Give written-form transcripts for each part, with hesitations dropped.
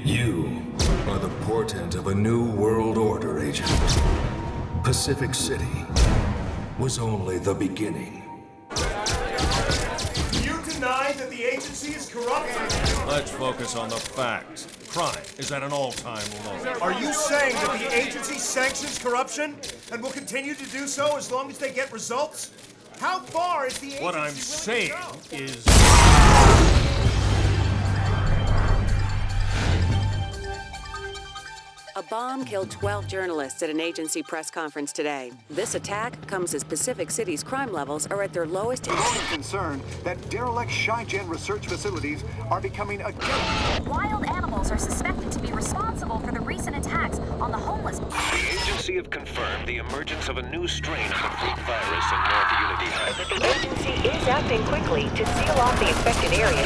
You are the portent of a new world order, Agent. Pacific City was only the beginning. You deny that the agency is corrupt? Let's focus on the facts. Crime is at an all-time low. Are you saying that the agency sanctions corruption and will continue to do so as long as they get results? How far is the agency What I'm willing saying to go? is... A bomb killed 12 journalists at an agency press conference today. This attack comes as Pacific City's crime levels are at their lowest. Growing concern that derelict Shy-Gen research facilities are becoming a Wild animals are suspected to be responsible for the recent attacks on the homeless. The agency have confirmed the emergence of a new strain of the freak virus in North Unity High. But the agency is acting quickly to seal off the affected areas.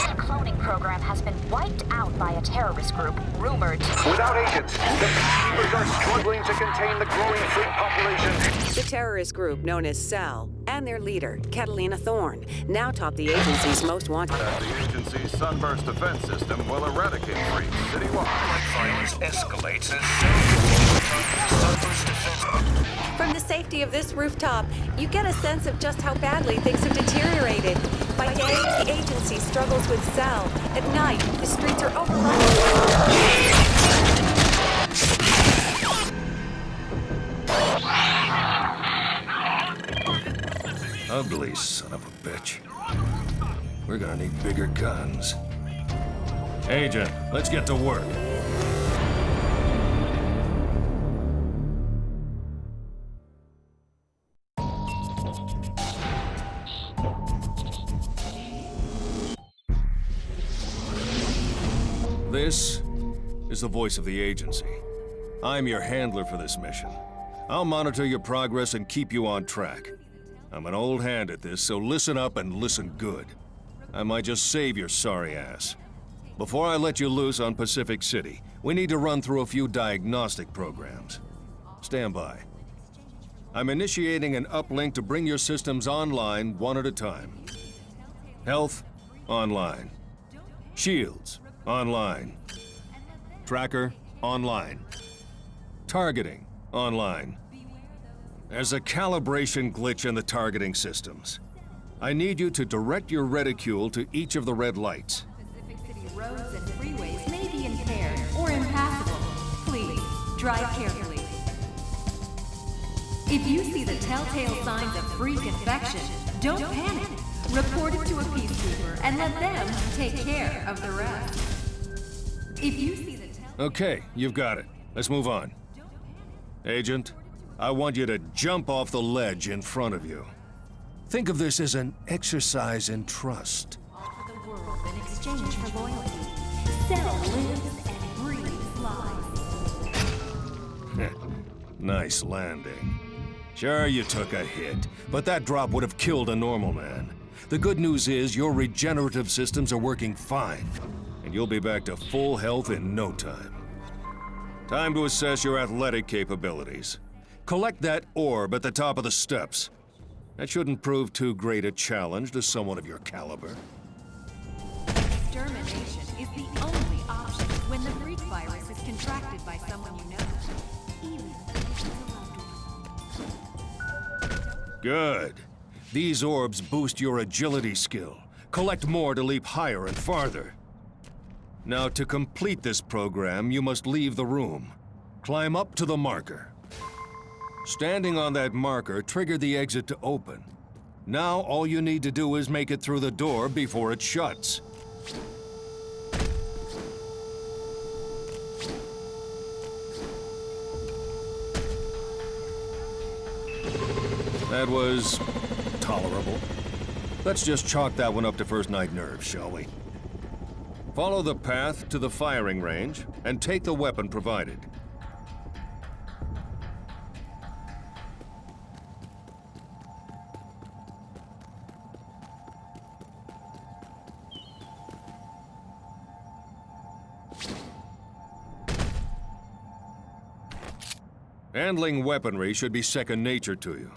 The cloning program has been wiped out by a terrorist group rumored. Without agents, the peacekeepers are struggling to contain the growing freak population. The terrorist group known as Cell and their leader, Catalina Thorne, now top the agency's most wanted. The agency's Sunburst defense system will eradicate freaks citywide. Violence escalates as Sunburst defense. From the safety of this rooftop, you get a sense of just how badly things have deteriorated. By day, the agency struggles with Cell. At night, the streets are overrun. Ugly son of a bitch. We're gonna need bigger guns. Agent, let's get to work. This is the voice of the agency. I'm your handler for this mission. I'll monitor your progress and keep you on track. I'm an old hand at this, so listen up and listen good. I might just save your sorry ass. Before I let you loose on Pacific City, we need to run through a few diagnostic programs. Stand by. I'm initiating an uplink to bring your systems online one at a time. Health, online. Shields, online. Tracker, online. Targeting, online. There's a calibration glitch in the targeting systems. I need you to direct your reticule to each of the red lights. Pacific City roads and freeways may be impaired or impassable. Please, drive carefully. If you see the telltale signs of freak infection, don't panic. Report it to a peacekeeper and let them take care of the rest. If you see the Okay, you've got it. Let's move on. Agent, I want you to jump off the ledge in front of you. Think of this as an exercise in trust. offer the world in exchange for loyalty. Cell lives and breathes lies. Nice landing. Sure, you took a hit, but that drop would have killed a normal man. The good news is your regenerative systems are working fine, and you'll be back to full health in no time. Time to assess your athletic capabilities. Collect that orb at the top of the steps. That shouldn't prove too great a challenge to someone of your caliber. Extermination is the only option when the freak virus is contracted by someone you know, even if it's a loved one. Good. These orbs boost your agility skill. Collect more to leap higher and farther. Now, to complete this program, you must leave the room. Climb up to the marker. Standing on that marker, trigger the exit to open. Now, all you need to do is make it through the door before it shuts. That was tolerable. Let's just chalk that one up to first night nerves, shall we? Follow the path to the firing range and take the weapon provided. Handling weaponry should be second nature to you.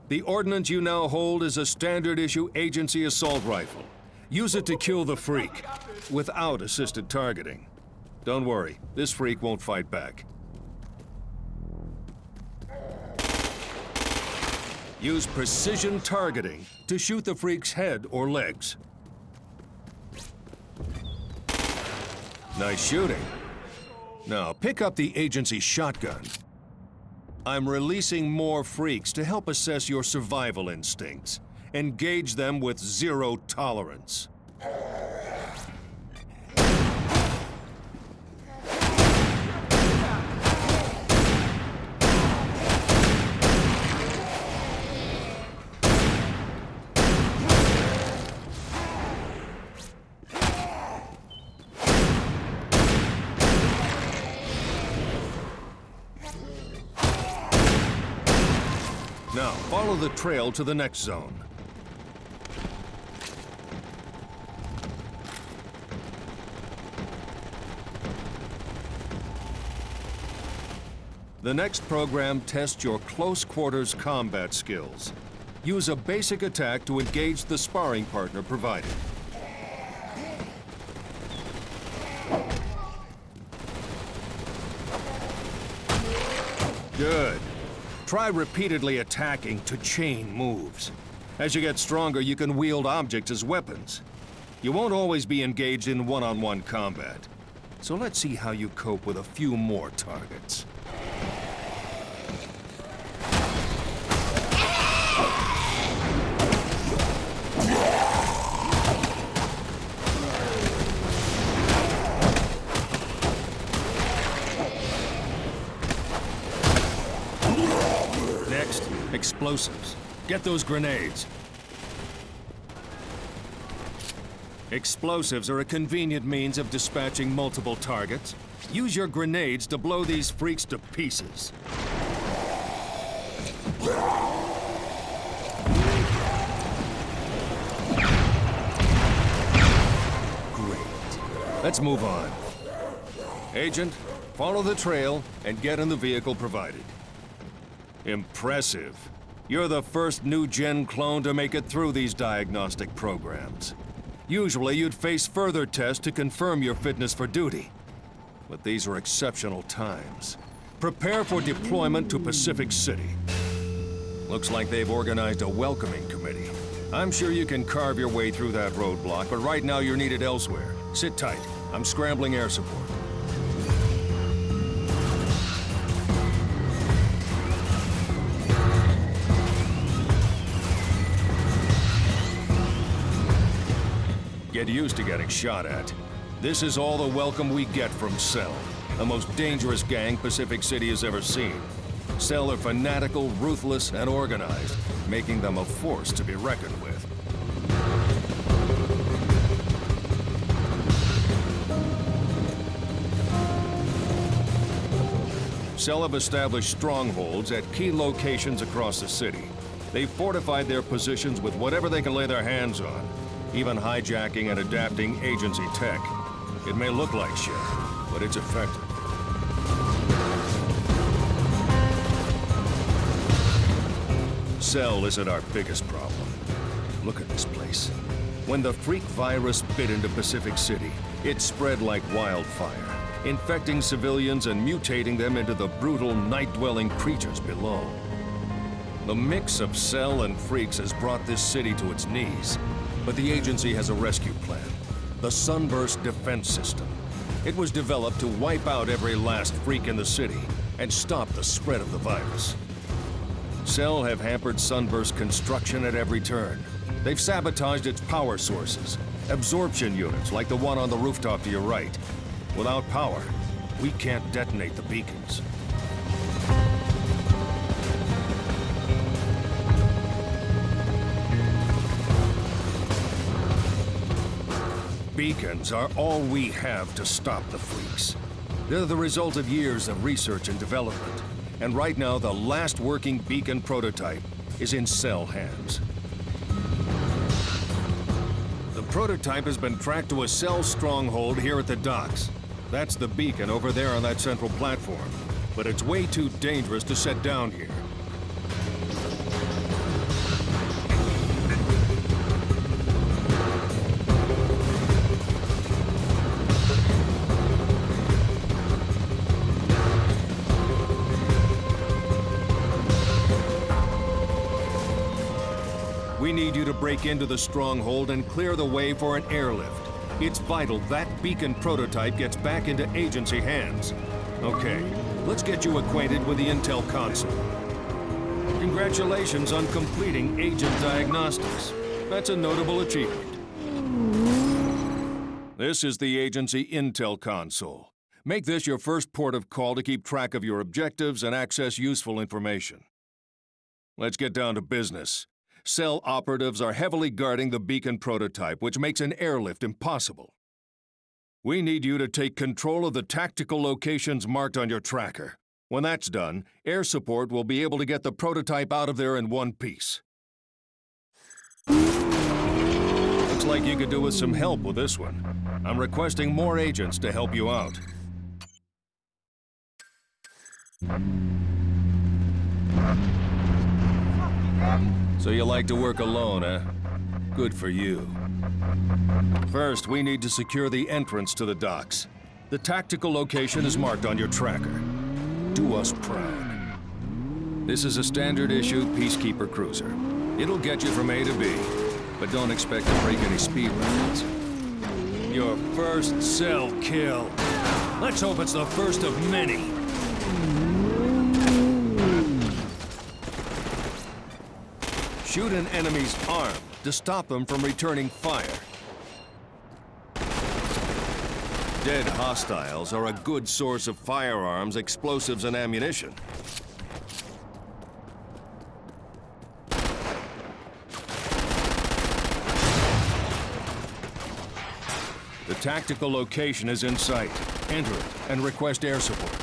The ordnance you now hold is a standard-issue agency assault rifle. Use it to kill the freak, without assisted targeting. Don't worry, this freak won't fight back. Use precision targeting to shoot the freak's head or legs. Nice shooting. Now, pick up the agency shotgun. I'm releasing more freaks to help assess your survival instincts. Engage them with zero tolerance. Now, follow the trail to the next zone. The next program tests your close quarters combat skills. Use a basic attack to engage the sparring partner provided. Good. Try repeatedly attacking to chain moves. As you get stronger, you can wield objects as weapons. You won't always be engaged in one-on-one combat. So let's see how you cope with a few more targets. Next, explosives. Get those grenades. Explosives are a convenient means of dispatching multiple targets. Use your grenades to blow these freaks to pieces. Great. Let's move on. Agent, follow the trail and get in the vehicle provided. Impressive. You're the first new-gen clone to make it through these diagnostic programs. Usually, you'd face further tests to confirm your fitness for duty. But these are exceptional times. Prepare for deployment to Pacific City. Looks like they've organized a welcoming committee. I'm sure you can carve your way through that roadblock, but right now you're needed elsewhere. Sit tight. I'm scrambling air support. Get used to getting shot at. This is all the welcome we get from Cell, the most dangerous gang Pacific City has ever seen. Cell are fanatical, ruthless, and organized, making them a force to be reckoned with. Cell have established strongholds at key locations across the city. They've fortified their positions with whatever they can lay their hands on, even hijacking and adapting agency tech. It may look like shit, but it's effective. Cell isn't our biggest problem. Look at this place. When the freak virus bit into Pacific City, it spread like wildfire, infecting civilians and mutating them into the brutal, night-dwelling creatures below. The mix of Cell and freaks has brought this city to its knees. But the agency has a rescue plan, the Sunburst Defense System. It was developed to wipe out every last freak in the city and stop the spread of the virus. Cell have hampered Sunburst construction at every turn. They've sabotaged its power sources, absorption units like the one on the rooftop to your right. Without power, we can't detonate the beacons. Beacons are all we have to stop the freaks. They're the result of years of research and development. And right now, the last working beacon prototype is in Cell hands. The prototype has been tracked to a Cell stronghold here at the docks. That's the beacon over there on that central platform. But it's way too dangerous to set down here. need you to break into the stronghold and clear the way for an airlift. It's vital that beacon prototype gets back into agency hands. Okay, let's get you acquainted with the intel console. Congratulations on completing agent diagnostics. That's a notable achievement. This is the agency intel console. Make this your first port of call to keep track of your objectives and access useful information. Let's get down to business. Cell operatives are heavily guarding the beacon prototype, which makes an airlift impossible. We need you to take control of the tactical locations marked on your tracker. When that's done, air support will be able to get the prototype out of there in one piece. Looks like you could do with some help with this one. I'm requesting more agents to help you out. So you like to work alone, eh? Good for you. First, we need to secure the entrance to the docks. The tactical location is marked on your tracker. Do us proud. This is a standard-issue Peacekeeper cruiser. It'll get you from A to B, but don't expect to break any speed records. Your first cell kill. Let's hope it's the first of many. Shoot an enemy's arm to stop them from returning fire. Dead hostiles are a good source of firearms, explosives, and ammunition. The tactical location is in sight. Enter it and request air support.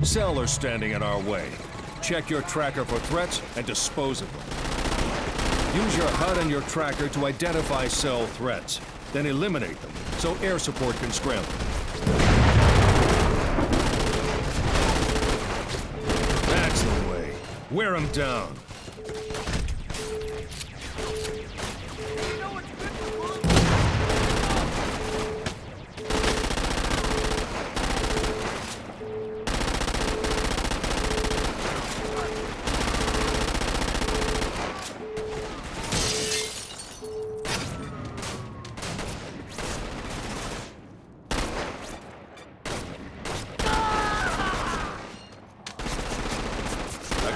Cell are standing in our way. Check your tracker for threats and dispose of them. Use your HUD and your tracker to identify cell threats, then eliminate them so air support can scramble. That's the way. Wear them down.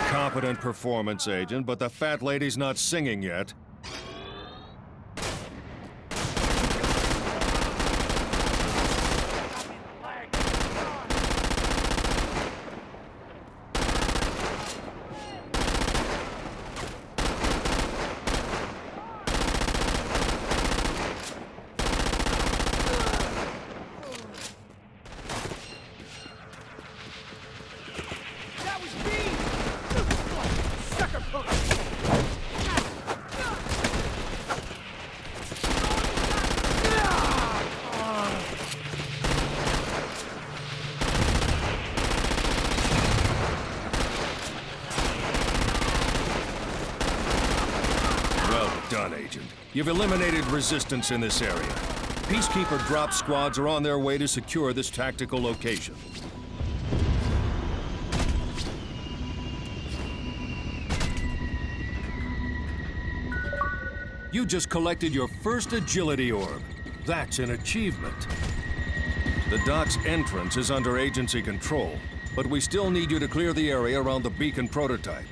Competent performance, Agent, but the fat lady's not singing yet. Done, Agent. You've eliminated resistance in this area. Peacekeeper drop squads are on their way to secure this tactical location. You just collected your first agility orb. That's an achievement. The dock's entrance is under agency control, but we still need you to clear the area around the beacon prototype.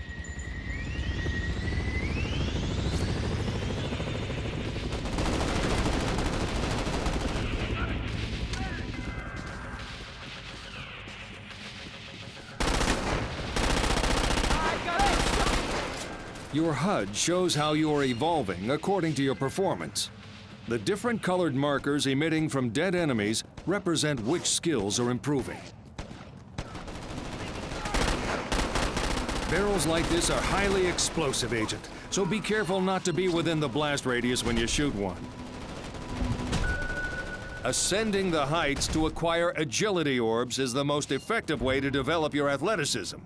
Your HUD shows how you are evolving according to your performance. The different colored markers emitting from dead enemies represent which skills are improving. Barrels like this are highly explosive, Agent, so be careful not to be within the blast radius when you shoot one. Ascending the heights to acquire agility orbs is the most effective way to develop your athleticism.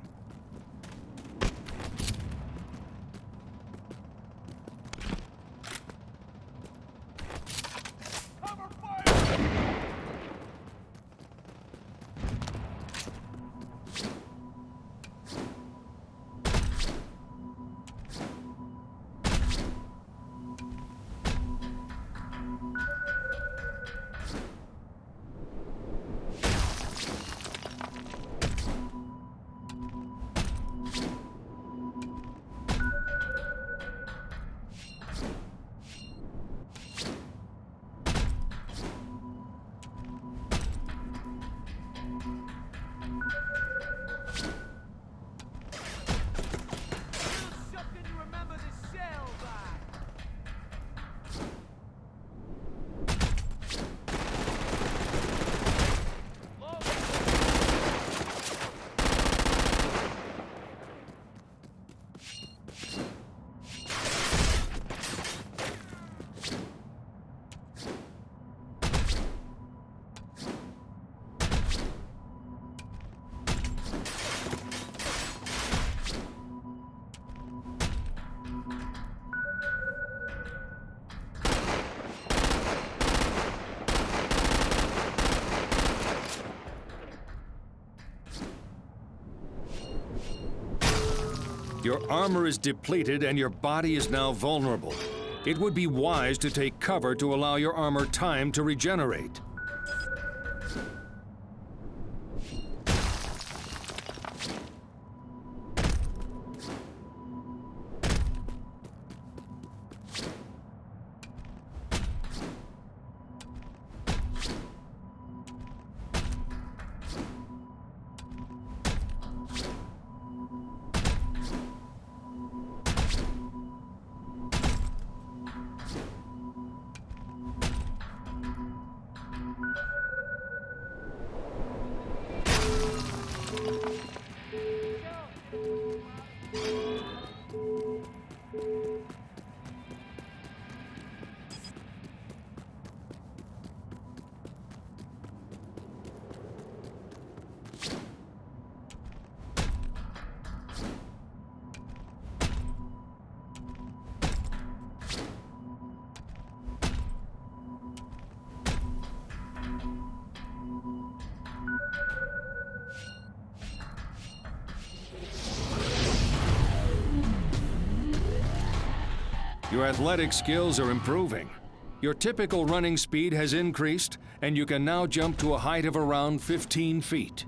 Your armor is depleted and your body is now vulnerable. It would be wise to take cover to allow your armor time to regenerate. Your athletic skills are improving. Your typical running speed has increased, and you can now jump to a height of around 15 feet.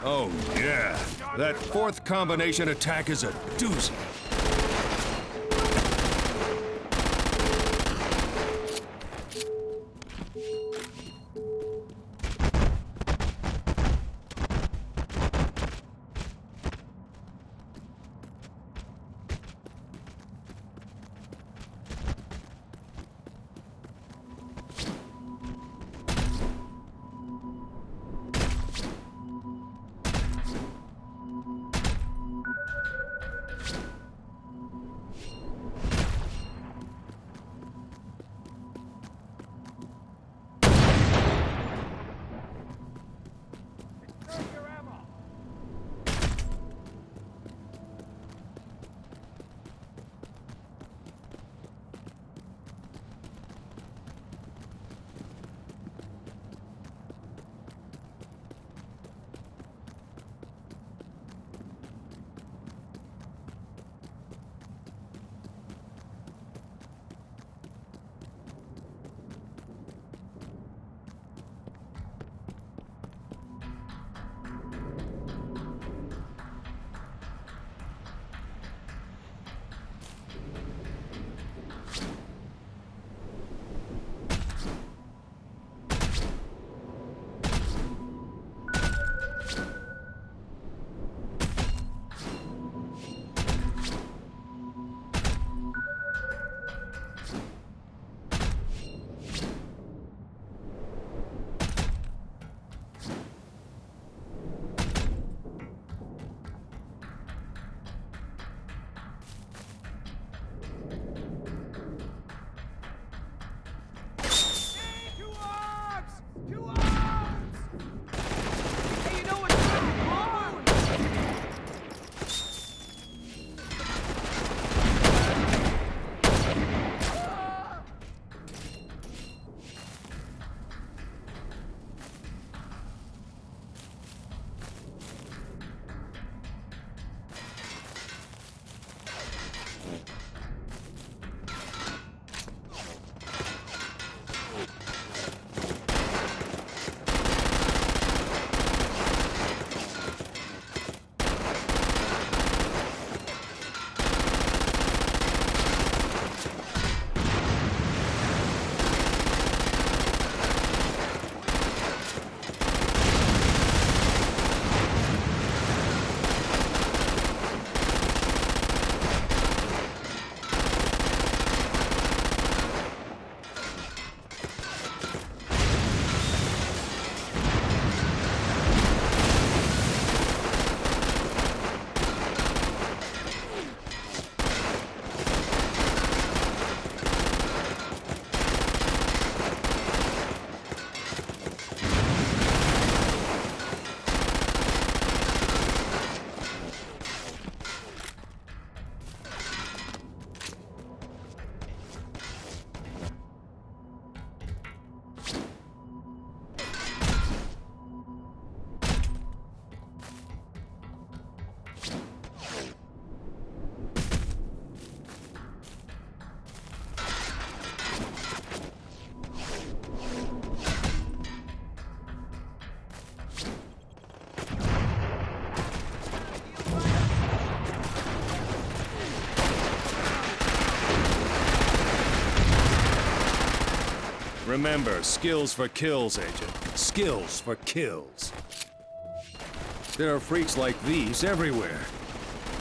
Oh, yeah. That fourth combination attack is a doozy. Remember, skills for kills, Agent. Skills for kills. There are freaks like these everywhere.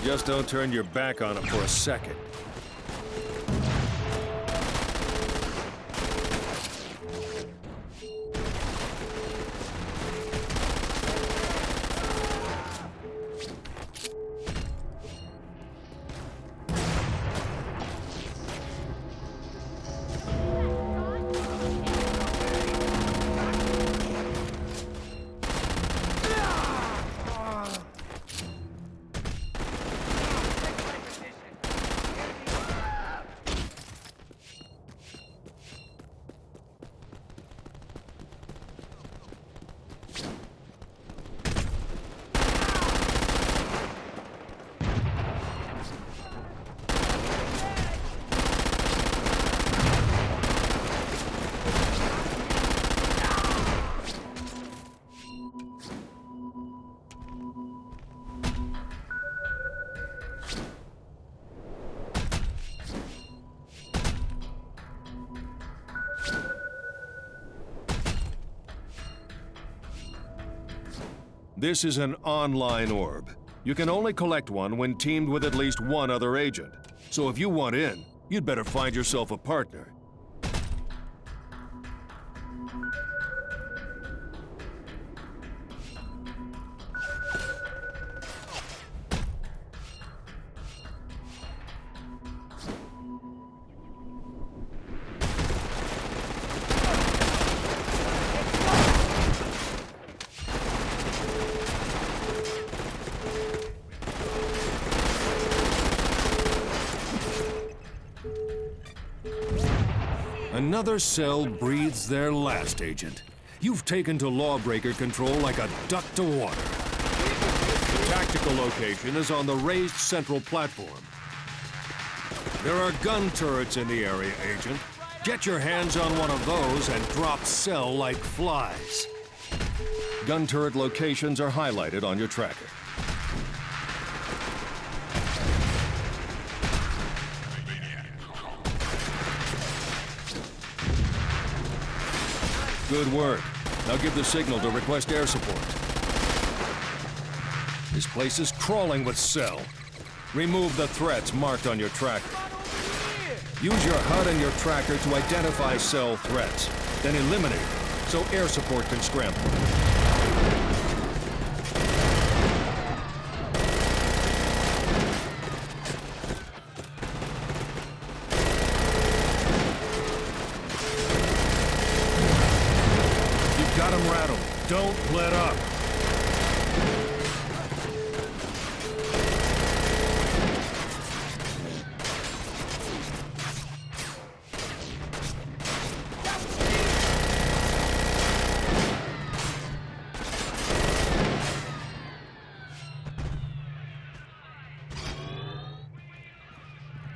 Just don't turn your back on them for a second. This is an online orb. You can only collect one when teamed with at least one other agent. So if you want in, you'd better find yourself a partner. Another cell breathes their last, Agent. You've taken to lawbreaker control like a duck to water. The tactical location is on the raised central platform. There are gun turrets in the area, Agent. Get your hands on one of those and drop cell like flies. Gun turret locations are highlighted on your tracker. Good work. Now give the signal to request air support. This place is crawling with cell. Remove the threats marked on your tracker. Use your HUD and your tracker to identify cell threats, then eliminate them so air support can scramble. Got him rattled. Don't let up.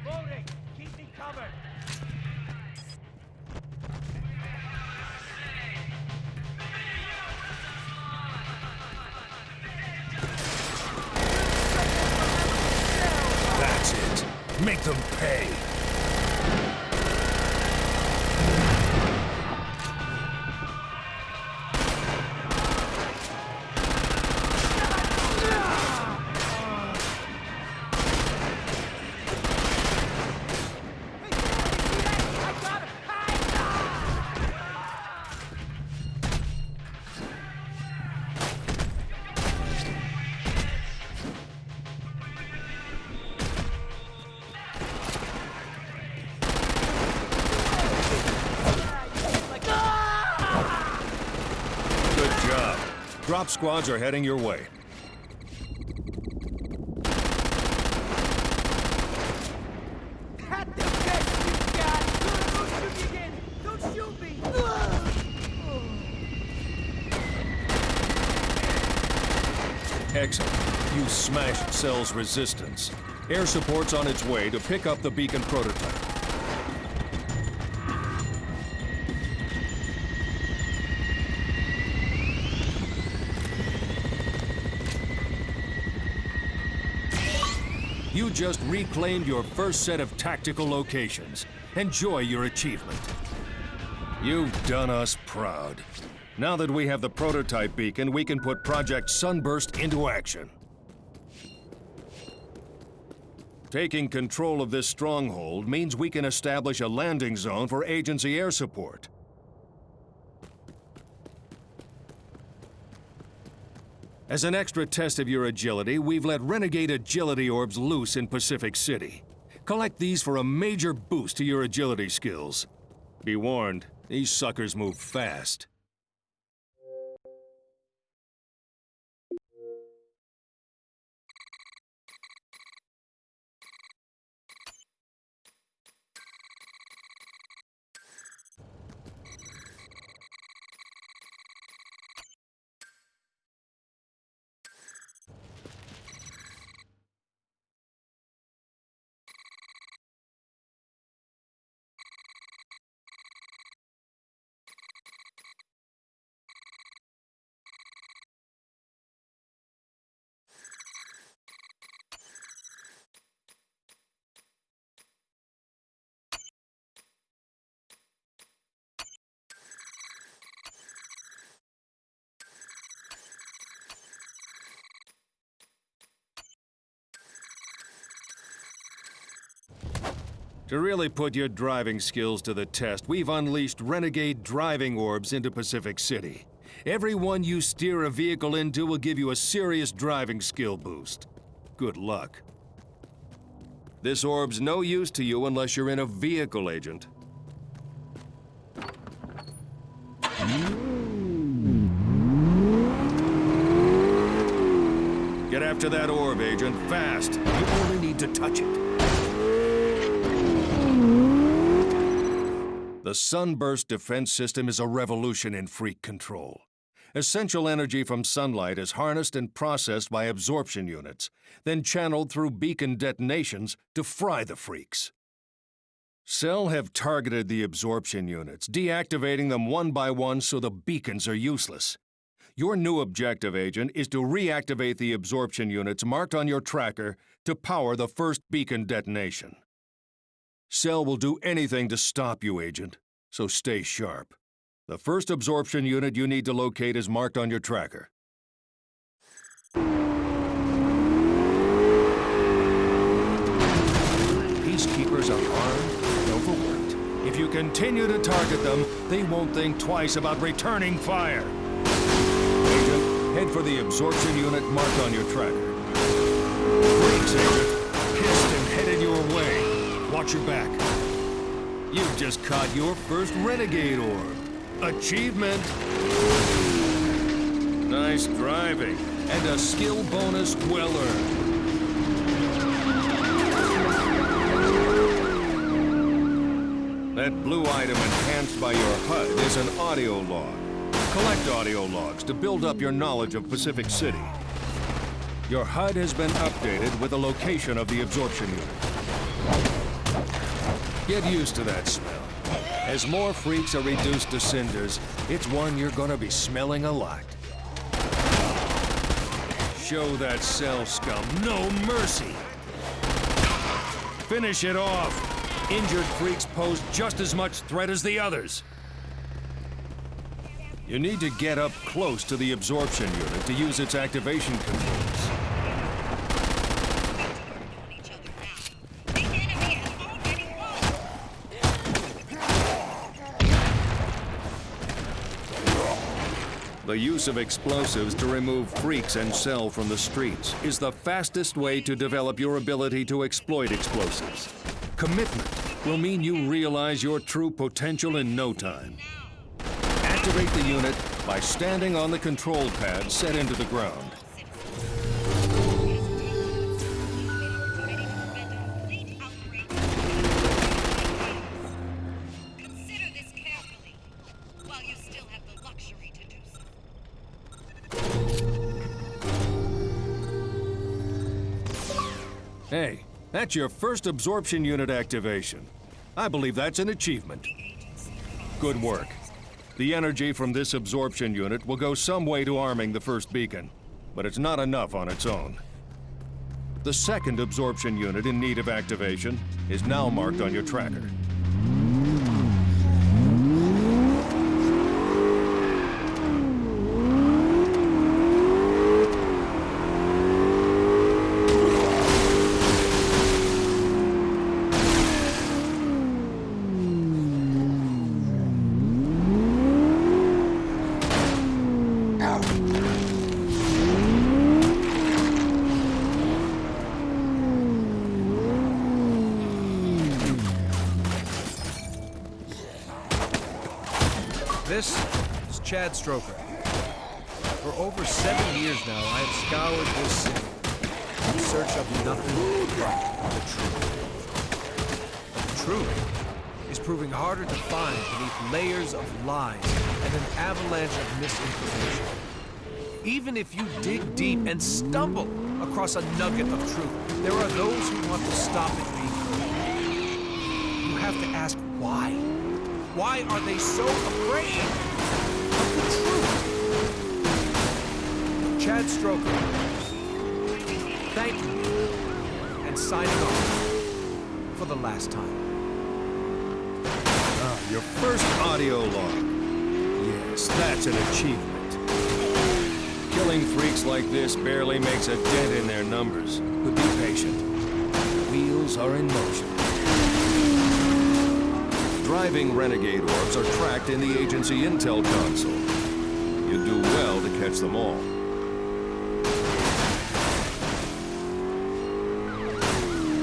Loading. Keep me covered. That's it. Make them pay. Drop squads are heading your way. At the best you got! Don't shoot me again! Don't shoot me! Excellent. You smashed Cell's resistance. Air support's on its way to pick up the beacon prototype. You just reclaimed your first set of tactical locations. Enjoy your achievement. You've done us proud. Now that we have the prototype beacon, we can put Project Sunburst into action. Taking control of this stronghold means we can establish a landing zone for agency air support. As an extra test of your agility, we've let renegade agility orbs loose in Pacific City. Collect these for a major boost to your agility skills. Be warned, these suckers move fast. To really put your driving skills to the test, we've unleashed renegade driving orbs into Pacific City. Every one you steer a vehicle into will give you a serious driving skill boost. Good luck. This orb's no use to you unless you're in a vehicle, Agent. Get after that orb, Agent, fast. You only need to touch it. The Sunburst defense system is a revolution in freak control. Essential energy from sunlight is harnessed and processed by absorption units, then channeled through beacon detonations to fry the freaks. Cell have targeted the absorption units, deactivating them one by one so the beacons are useless. Your new objective, Agent, is to reactivate the absorption units marked on your tracker to power the first beacon detonation. Cell will do anything to stop you, Agent, so stay sharp. The first absorption unit you need to locate is marked on your tracker. Peacekeepers are armed and overworked. If you continue to target them, they won't think twice about returning fire. Agent, head for the absorption unit marked on your tracker. Freaks, Agent. Pissed and headed your way. Watch your back. You've just caught your first renegade orb. Achievement. Nice driving. And a skill bonus well earned. That blue item enhanced by your HUD is an audio log. Collect audio logs to build up your knowledge of Pacific City. Your HUD has been updated with the location of the absorption unit. Get used to that smell. As more freaks are reduced to cinders, it's one you're gonna be smelling a lot. Show that cell scum no mercy. Finish it off. Injured freaks pose just as much threat as the others. You need to get up close to the absorption unit to use its activation controls. The use of explosives to remove freaks and Cell from the streets is the fastest way to develop your ability to exploit explosives. Commitment will mean you realize your true potential in no time. Activate the unit by standing on the control pad set into the ground. Consider this carefully, while you still have the luxury to do so. Hey, that's your first absorption unit activation. I believe that's an achievement. Good work. The energy from this absorption unit will go some way to arming the first beacon, but it's not enough on its own. The second absorption unit in need of activation is now marked on your tracker. Chad Stroker. For over 7 years now, I have scoured this city in search of nothing but the truth. But the truth is proving harder to find beneath layers of lies and an avalanche of misinformation. Even if you dig deep and stumble across a nugget of truth, there are those who want to stop it being heard. You have to ask why. Why are they so afraid of the truth? Chad Stroker, thank you, and signing off for the last time. Your first audio log. Yes, that's an achievement. Killing freaks like this barely makes a dent in their numbers. But be patient. Wheels are in motion. Driving renegade orbs are tracked in the agency intel console. You'd do well to catch them all.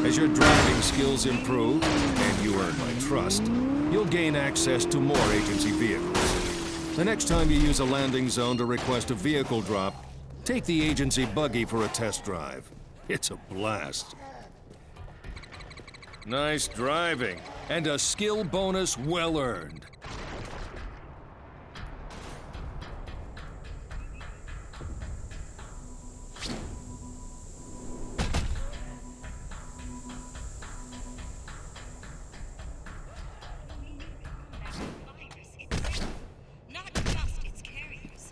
As your driving skills improve, and you earn my trust, you'll gain access to more agency vehicles. The next time you use a landing zone to request a vehicle drop, take the agency buggy for a test drive. It's a blast. Nice driving, and a skill bonus well earned. Not just its carriers.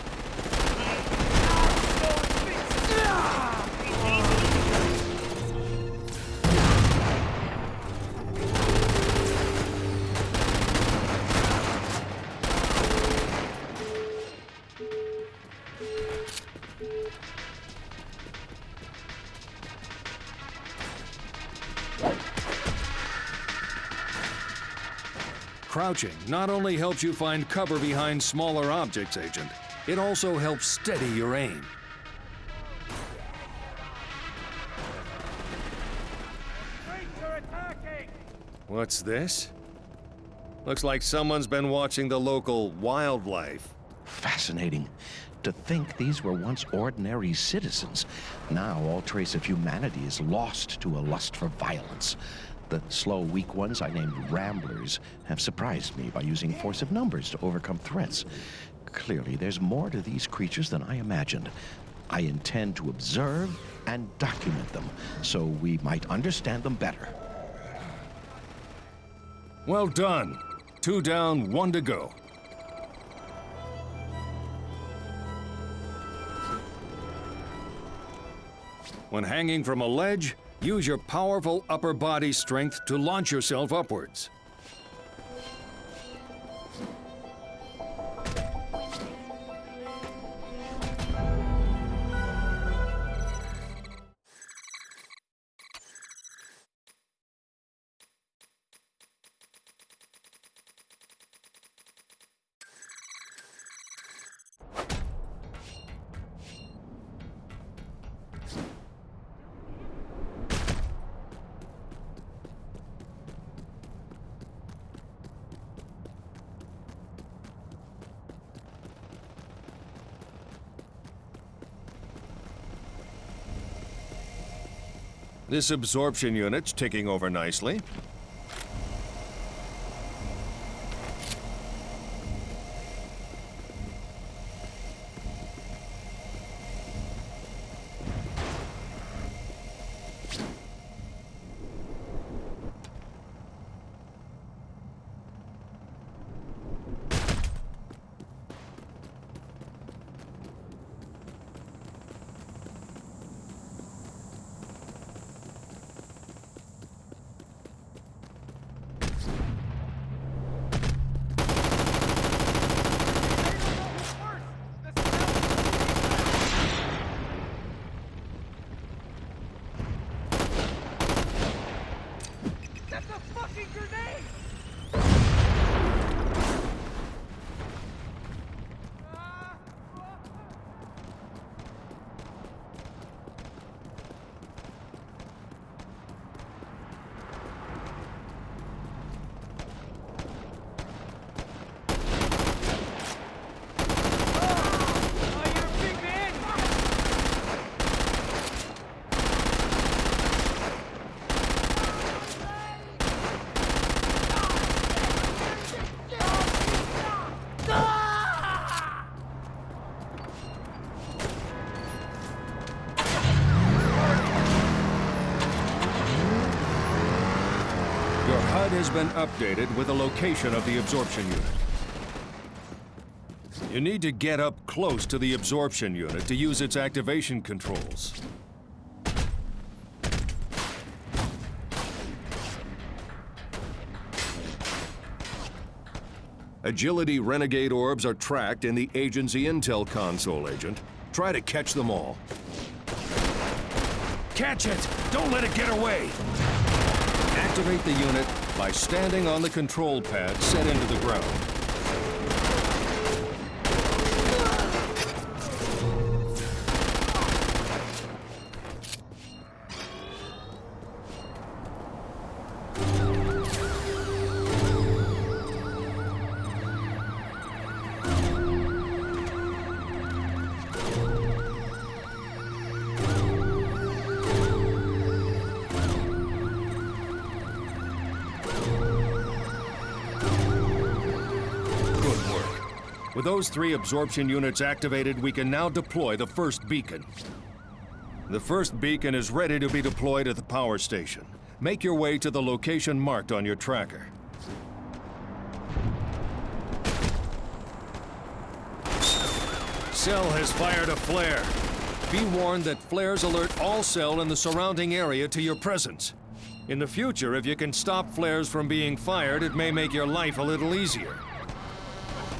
Crouching not only helps you find cover behind smaller objects, Agent, it also helps steady your aim. What's this? Looks like someone's been watching the local wildlife. Fascinating. To think these were once ordinary citizens. Now all trace of humanity is lost to a lust for violence. The slow, weak ones I named Ramblers have surprised me by using force of numbers to overcome threats. Clearly, there's more to these creatures than I imagined. I intend to observe and document them so we might understand them better. Well done. 2 down, 1 to go. When hanging from a ledge, use your powerful upper body strength to launch yourself upwards. This absorption unit's ticking over nicely. HUD has been updated with the location of the absorption unit. You need to get up close to the absorption unit to use its activation controls. Agility Renegade orbs are tracked in the agency intel console, Agent. Try to catch them all. Catch it! Don't let it get away! Activate the unit by standing on the control pad set into the ground. With those 3 absorption units activated, we can now deploy the first beacon. The first beacon is ready to be deployed at the power station. Make your way to the location marked on your tracker. Cell has fired a flare. Be warned that flares alert all Cell in the surrounding area to your presence. In the future, if you can stop flares from being fired, it may make your life a little easier.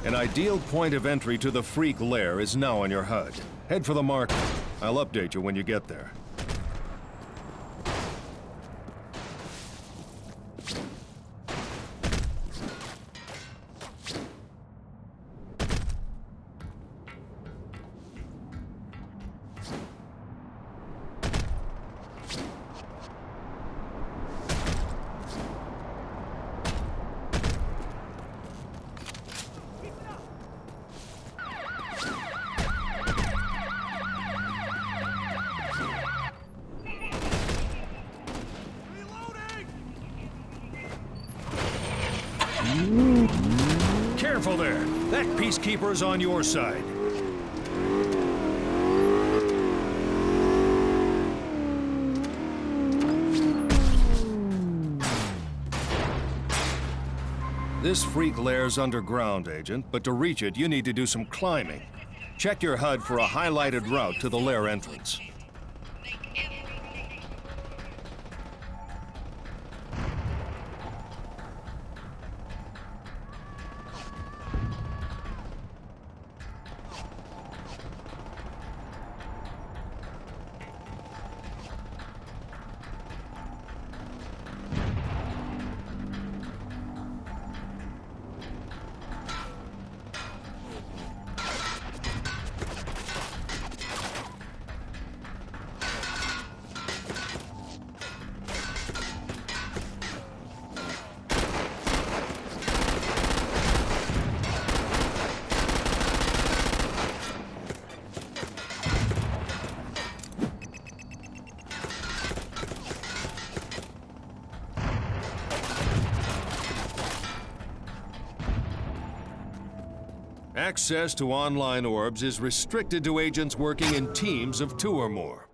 An ideal point of entry to the Freak Lair is now on your HUD. Head for the marker. I'll update you when you get there. Careful there! That peacekeeper's on your side. This Freak Lair's underground, Agent, but to reach it, you need to do some climbing. Check your HUD for a highlighted route to the lair entrance. Access to online orbs is restricted to agents working in teams of 2 or more.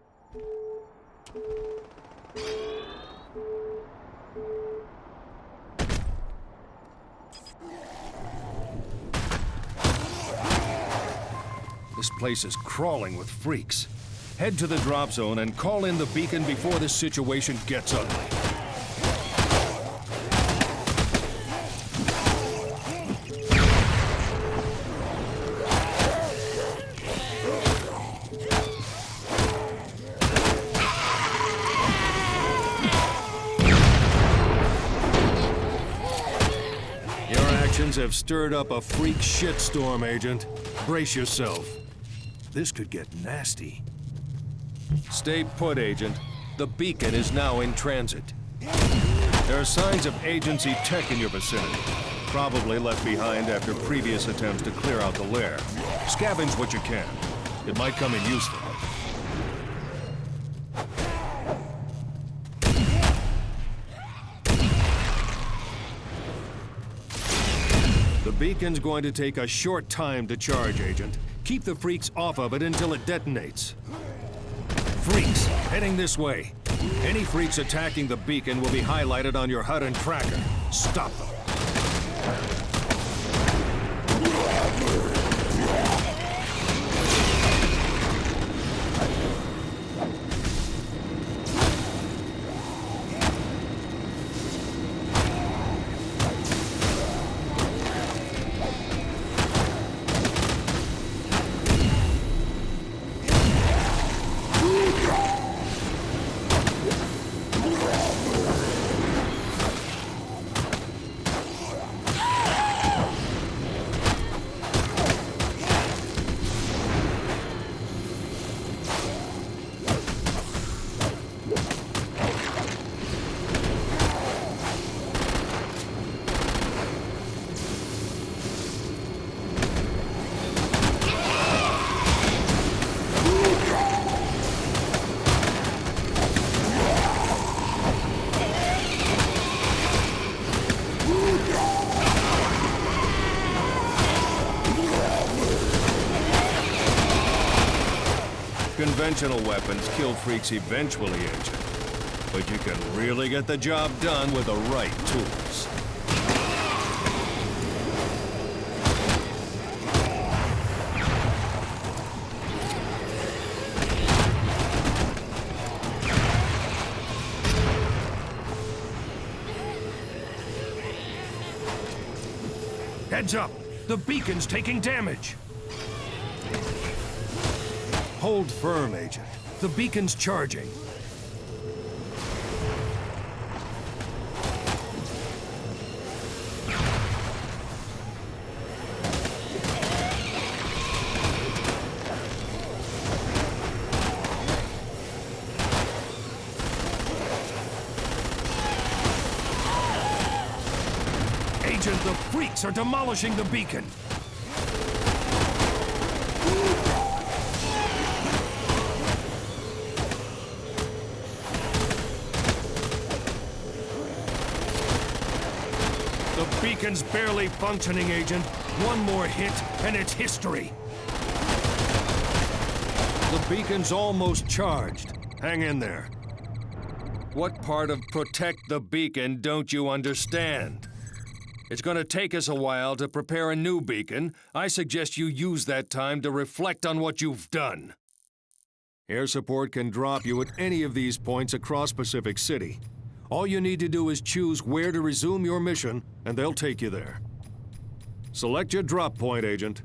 This place is crawling with freaks. Head to the drop zone and call in the beacon before this situation gets ugly. Have stirred up a freak shitstorm, Agent. Brace yourself. This could get nasty. Stay put, Agent. The beacon is now in transit. There are signs of agency tech in your vicinity. Probably left behind after previous attempts to clear out the lair. Scavenge what you can. It might come in useful. The beacon's going to take a short time to charge, Agent. Keep the freaks off of it until it detonates. Freaks, heading this way. Any freaks attacking the beacon will be highlighted on your HUD and tracker. Stop them. Conventional weapons kill freaks eventually, Agent. But you can really get the job done with the right tools. Heads up! The beacon's taking damage! Hold firm, Agent. The beacon's charging. Agent, the freaks are demolishing the beacon. The beacon's barely functioning, Agent. One more hit, and it's history. The beacon's almost charged. Hang in there. What part of protect the beacon don't you understand? It's gonna take us a while to prepare a new beacon. I suggest you use that time to reflect on what you've done. Air support can drop you at any of these points across Pacific City. All you need to do is choose where to resume your mission, and they'll take you there. Select your drop point, Agent.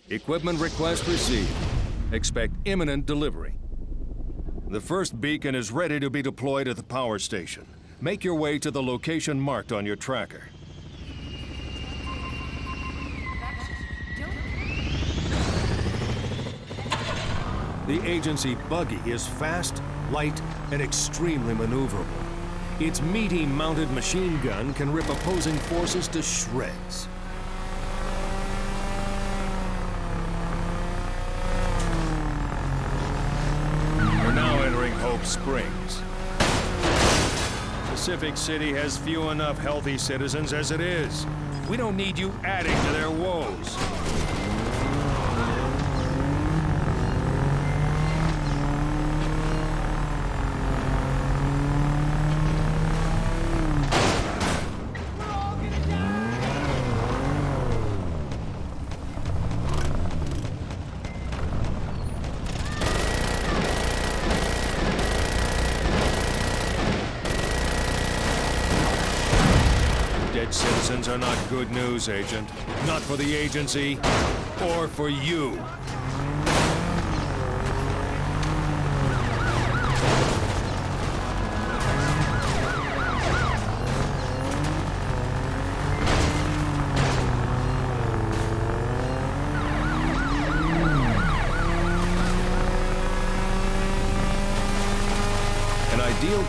Equipment request received. Expect imminent delivery. The first beacon is ready to be deployed at the power station. Make your way to the location marked on your tracker. The agency buggy is fast, light, and extremely maneuverable. Its meaty mounted machine gun can rip opposing forces to shreds. Hope Springs. Pacific City has few enough healthy citizens as it is. We don't need you adding to their woes. Dead citizens are not good news, Agent. Not for the agency, or for you.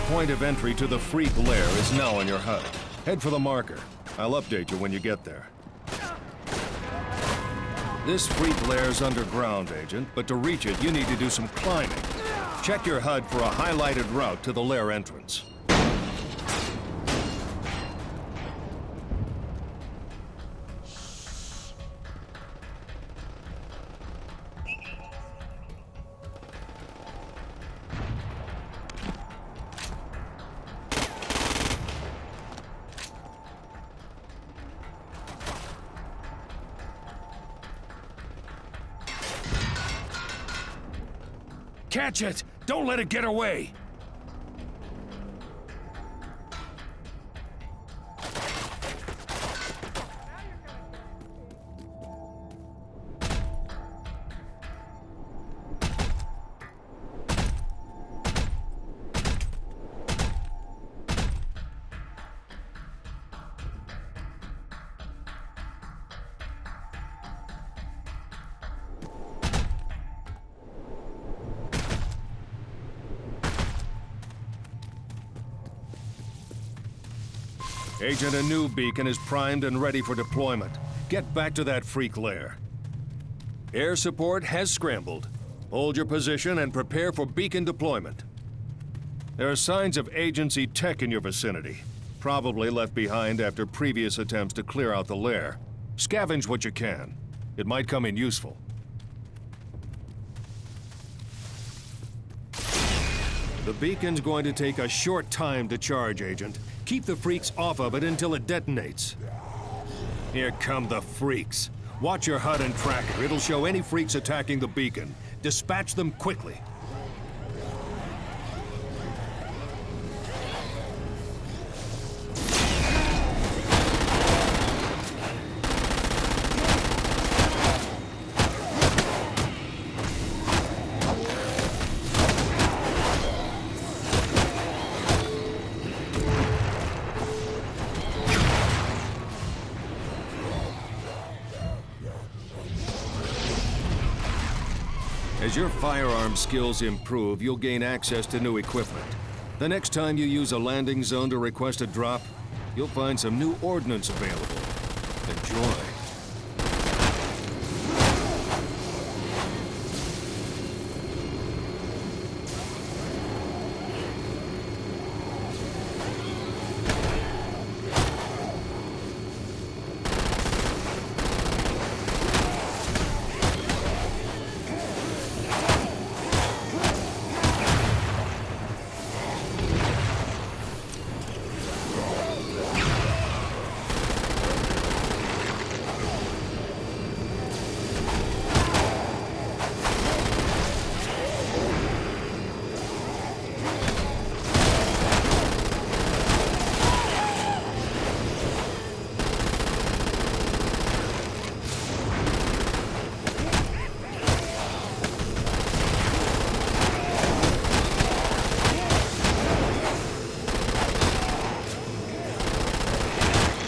point of entry to the freak lair is now on your HUD. Head for the marker. I'll update you when you get there. This freak lair's underground, Agent, but to reach it, you need to do some climbing. Check your HUD for a highlighted route to the lair entrance. Catch it! Don't let it get away! Agent, a new beacon is primed and ready for deployment. Get back to that freak lair. Air support has scrambled. Hold your position and prepare for beacon deployment. There are signs of agency tech in your vicinity, probably left behind after previous attempts to clear out the lair. Scavenge what you can. It might come in useful. The beacon's going to take a short time to charge, Agent. Keep the freaks off of it until it detonates. Here come the freaks. Watch your HUD and tracker. It'll show any freaks attacking the beacon. Dispatch them quickly. As your firearm skills improve, you'll gain access to new equipment. The next time you use a landing zone to request a drop, you'll find some new ordnance available. Enjoy.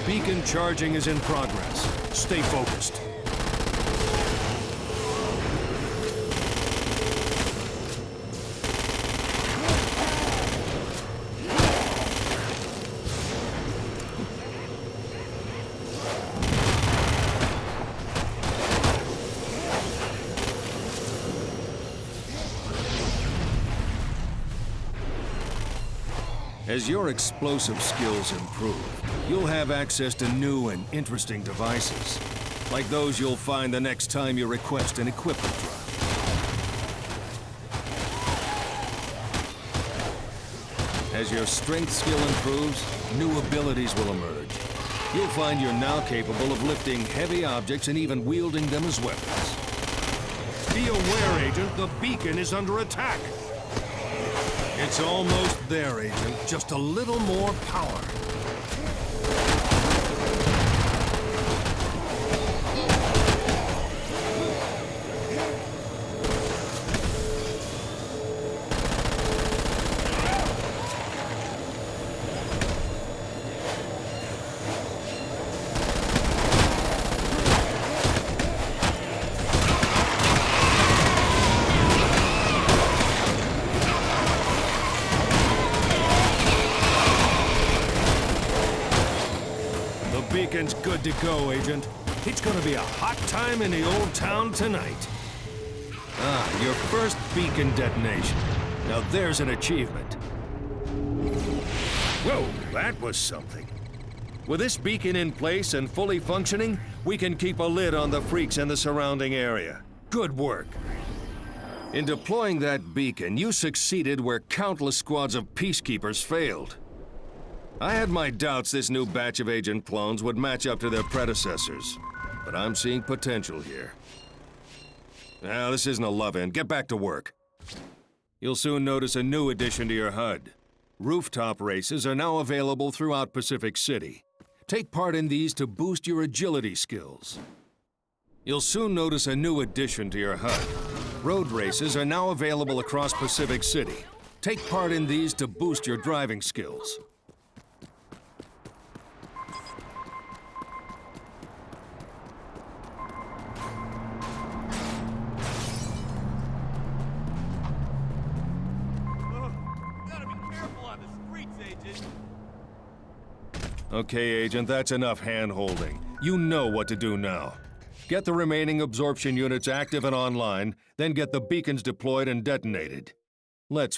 Beacon charging is in progress. Stay focused. As your explosive skills improve, you'll have access to new and interesting devices, like those you'll find the next time you request an equipment drop. As your strength skill improves, new abilities will emerge. You'll find you're now capable of lifting heavy objects and even wielding them as weapons. Be aware, Agent, the beacon is under attack. It's almost there, Agent. Just a little more power. beacon's good to go, Agent. It's gonna be a hot time in the old town tonight. Ah, your first beacon detonation. Now there's an achievement. Whoa, that was something. With this beacon in place and fully functioning, we can keep a lid on the freaks in the surrounding area. Good work. In deploying that beacon, you succeeded where countless squads of peacekeepers failed. I had my doubts this new batch of agent clones would match up to their predecessors, but I'm seeing potential here. Now, this isn't a love-in. Get back to work. You'll soon notice a new addition to your HUD. Rooftop races are now available throughout Pacific City. Take part in these to boost your agility skills. You'll soon notice a new addition to your HUD. Road races are now available across Pacific City. Take part in these to boost your driving skills. Okay, Agent, that's enough hand-holding. You know what to do now. Get the remaining absorption units active and online, then get the beacons deployed and detonated. Let's